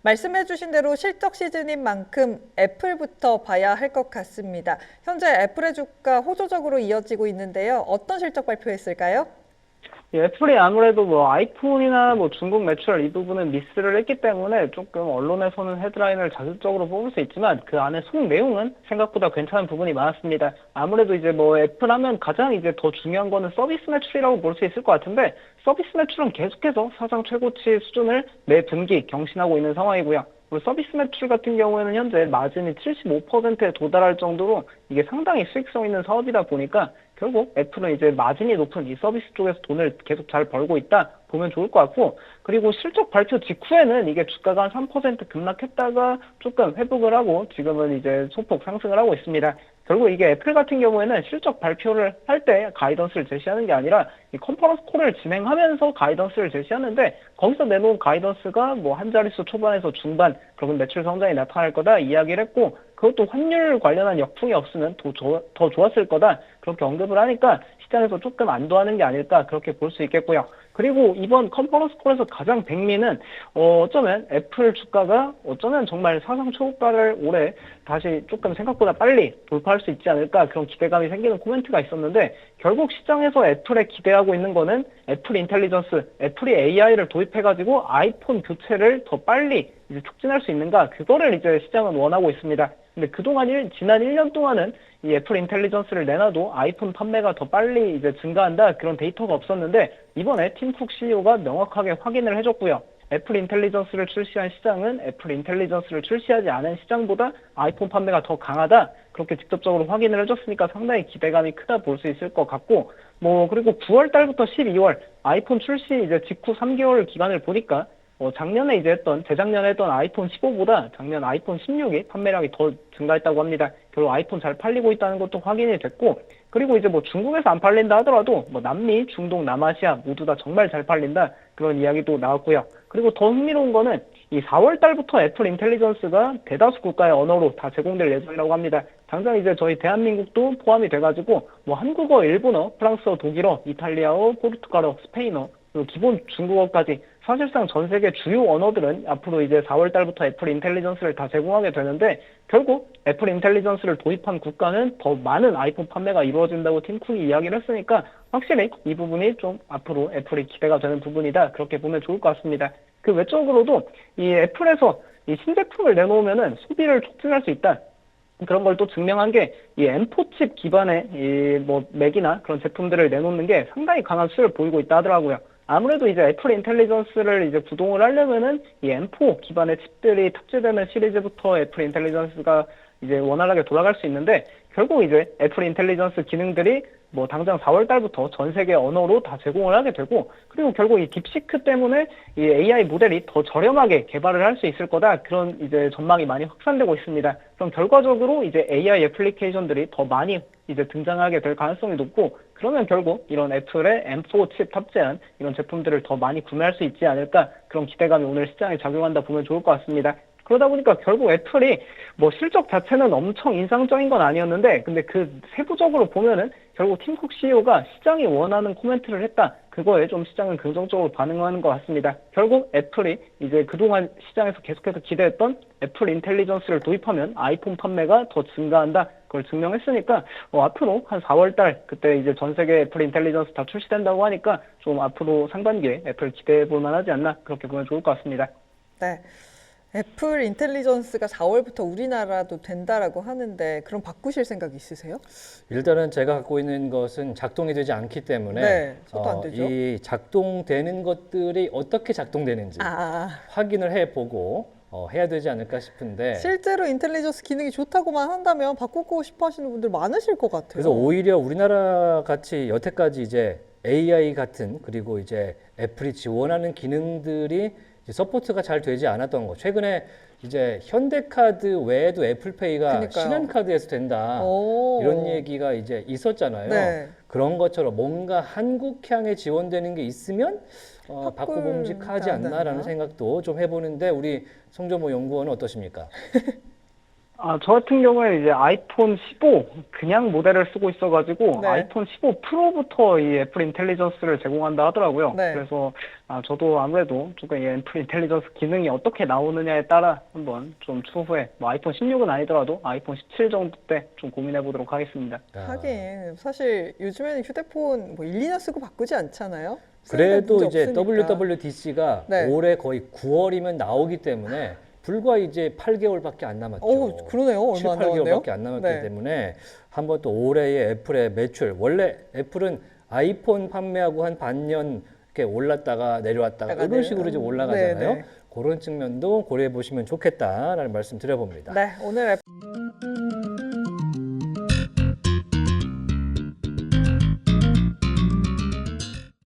말씀해주신 대로 실적 시즌인 만큼 애플부터 봐야 할 것 같습니다. 현재 애플의 주가 호조적으로 이어지고 있는데요. 어떤 실적 발표했을까요? 애플이 아무래도 뭐 아이폰이나 뭐 중국 매출 이 부분은 미스를 했기 때문에 조금 언론에서는 헤드라인을 자극적으로 뽑을 수 있지만 그 안에 속 내용은 생각보다 괜찮은 부분이 많았습니다. 아무래도 이제 뭐 애플 하면 가장 이제 더 중요한 거는 서비스 매출이라고 볼 수 있을 것 같은데 서비스 매출은 계속해서 사상 최고치 수준을 매 분기 경신하고 있는 상황이고요. 그리고 서비스 매출 같은 경우에는 현재 마진이 75%에 도달할 정도로 이게 상당히 수익성 있는 사업이다 보니까 결국 애플은 이제 마진이 높은 이 서비스 쪽에서 돈을 계속 잘 벌고 있다 보면 좋을 것 같고, 그리고 실적 발표 직후에는 이게 주가가 한 3% 급락했다가 조금 회복을 하고 지금은 이제 소폭 상승을 하고 있습니다. 결국 이게 애플 같은 경우에는 실적 발표를 할 때 가이던스를 제시하는 게 아니라 이 컨퍼런스 콜을 진행하면서 가이던스를 제시하는데 거기서 내놓은 가이던스가 뭐 한 자릿수 초반에서 중반 그런 매출 성장이 나타날 거다 이야기를 했고, 그것도 환율 관련한 역풍이 없으면 더 좋았을 거다 그렇게 언급을 하니까 시장에서 조금 안도하는 게 아닐까 그렇게 볼 수 있겠고요. 그리고 이번 컨퍼런스 콜에서 가장 백미는 어쩌면 애플 주가가 어쩌면 정말 사상 초고가를 올해 다시 조금 생각보다 빨리 돌파할 수 있지 않을까 그런 기대감이 생기는 코멘트가 있었는데, 결국 시장에서 애플에 기대하고 있는 거는 애플 인텔리전스, 애플이 AI를 도입해가지고 아이폰 교체를 더 빨리 이제 촉진할 수 있는가, 그거를 이제 시장은 원하고 있습니다. 근데 그동안 지난 1년 동안은 이 애플 인텔리전스를 내놔도 아이폰 판매가 더 빨리 이제 증가한다 그런 데이터가 없었는데, 이번에 팀 쿡 CEO가 명확하게 확인을 해줬고요. 애플 인텔리전스를 출시한 시장은 애플 인텔리전스를 출시하지 않은 시장보다 아이폰 판매가 더 강하다 그렇게 직접적으로 확인을 해줬으니까 상당히 기대감이 크다 볼 수 있을 것 같고, 뭐 그리고 9월 달부터 12월 아이폰 출시 이제 직후 3개월 기간을 보니까 작년에 이제 재작년에 했던 아이폰 15보다 작년 아이폰 16이 판매량이 더 증가했다고 합니다. 결국 아이폰 잘 팔리고 있다는 것도 확인이 됐고, 그리고 이제 뭐 중국에서 안 팔린다 하더라도 뭐 남미, 중동, 남아시아 모두 다 정말 잘 팔린다 그런 이야기도 나왔고요. 그리고 더 흥미로운 거는 이 4월 달부터 애플 인텔리전스가 대다수 국가의 언어로 다 제공될 예정이라고 합니다. 당장 이제 저희 대한민국도 포함이 돼가지고 뭐 한국어, 일본어, 프랑스어, 독일어, 이탈리아어, 포르투갈어, 스페인어, 그리고 기본 중국어까지 사실상 전 세계 주요 언어들은 앞으로 이제 4월 달부터 애플 인텔리전스를 다 제공하게 되는데, 결국 애플 인텔리전스를 도입한 국가는 더 많은 아이폰 판매가 이루어진다고 팀 쿡이 이야기를 했으니까 확실히 이 부분이 좀 앞으로 애플이 기대가 되는 부분이다 그렇게 보면 좋을 것 같습니다. 그 외적으로도 이 애플에서 이 신제품을 내놓으면은 소비를 촉진할 수 있다. 그런 걸 또 증명한 게 이 M4 칩 기반의 이 뭐 맥이나 그런 제품들을 내놓는 게 상당히 강한 수요를 보이고 있다 하더라고요. 아무래도 이제 애플 인텔리전스를 이제 구동을 하려면은 이 M4 기반의 칩들이 탑재되는 시리즈부터 애플 인텔리전스가 이제 원활하게 돌아갈 수 있는데, 결국 이제 애플 인텔리전스 기능들이 뭐 당장 4월 달부터 전 세계 언어로 다 제공을 하게 되고, 그리고 결국 이 딥시크 때문에 이 AI 모델이 더 저렴하게 개발을 할 수 있을 거다 그런 이제 전망이 많이 확산되고 있습니다. 그럼 결과적으로 이제 AI 애플리케이션들이 더 많이 이제 등장하게 될 가능성이 높고, 그러면 결국 이런 애플의 M4 칩 탑재한 이런 제품들을 더 많이 구매할 수 있지 않을까 그런 기대감이 오늘 시장에 작용한다 보면 좋을 것 같습니다. 그러다 보니까 결국 애플이 뭐 실적 자체는 엄청 인상적인 건 아니었는데, 근데 그 세부적으로 보면은 결국 팀쿡 CEO가 시장이 원하는 코멘트를 했다. 그거에 좀 시장은 긍정적으로 반응하는 것 같습니다. 결국 애플이 이제 그동안 시장에서 계속해서 기대했던 애플 인텔리전스를 도입하면 아이폰 판매가 더 증가한다. 그걸 증명했으니까 앞으로 한 4월 달 그때 이제 전 세계 애플 인텔리전스 다 출시된다고 하니까 좀 앞으로 상반기에 애플 기대해 볼 만하지 않나 그렇게 보면 좋을 것 같습니다. 네. 애플 인텔리전스가 4월부터 우리나라도 된다라고 하는데 그럼 바꾸실 생각 있으세요? 일단은 제가 갖고 있는 것은 작동이 되지 않기 때문에 네, 저도 안 되죠. 이 작동되는 것들이 어떻게 작동되는지 확인을 해보고 해야 되지 않을까 싶은데, 실제로 인텔리전스 기능이 좋다고만 한다면 바꾸고 싶어 하시는 분들 많으실 것 같아요. 그래서 오히려 우리나라 같이 여태까지 이제 AI 같은, 그리고 이제 애플이 지원하는 기능들이 이제 서포트가 잘 되지 않았던 거. 최근에 이제 현대카드 외에도 애플페이가 그러니까요. 신한카드에서 된다 이런 얘기가 이제 있었잖아요. 네. 그런 것처럼 뭔가 한국향에 지원되는 게 있으면 바꿔봄직하지 않나라는 생각도 좀 해보는데, 우리 송정모 연구원은 어떠십니까? 저 같은 경우에는 이제 아이폰 15 그냥 모델을 쓰고 있어가지고 네. 아이폰 15 프로부터 이 애플 인텔리전스를 제공한다 하더라고요. 네. 그래서 저도 아무래도 조금 이 애플 인텔리전스 기능이 어떻게 나오느냐에 따라 한번 좀 추후에 뭐 아이폰 16은 아니더라도 아이폰 17 정도 때 좀 고민해 보도록 하겠습니다. 아, 하긴 사실 요즘에는 휴대폰 뭐 1, 2년 쓰고 바꾸지 않잖아요. 그래도 쓰는데 이제 문제 없으니까. WWDC가 네. 올해 거의 9월이면 나오기 때문에 불과 이제 8개월밖에 안 남았죠. 그러네요. 얼마 7, 안 남았네요. 8개월밖에 안 남았기 네. 때문에 한번 또 올해의 애플의 매출, 원래 애플은 아이폰 판매하고 한 반년 이렇게 올랐다가 내려왔다가 약간 이런 식으로 이제 내려가는. 올라가잖아요. 네, 네. 그런 측면도 고려해 보시면 좋겠다라는 말씀 드려봅니다. 네, 오늘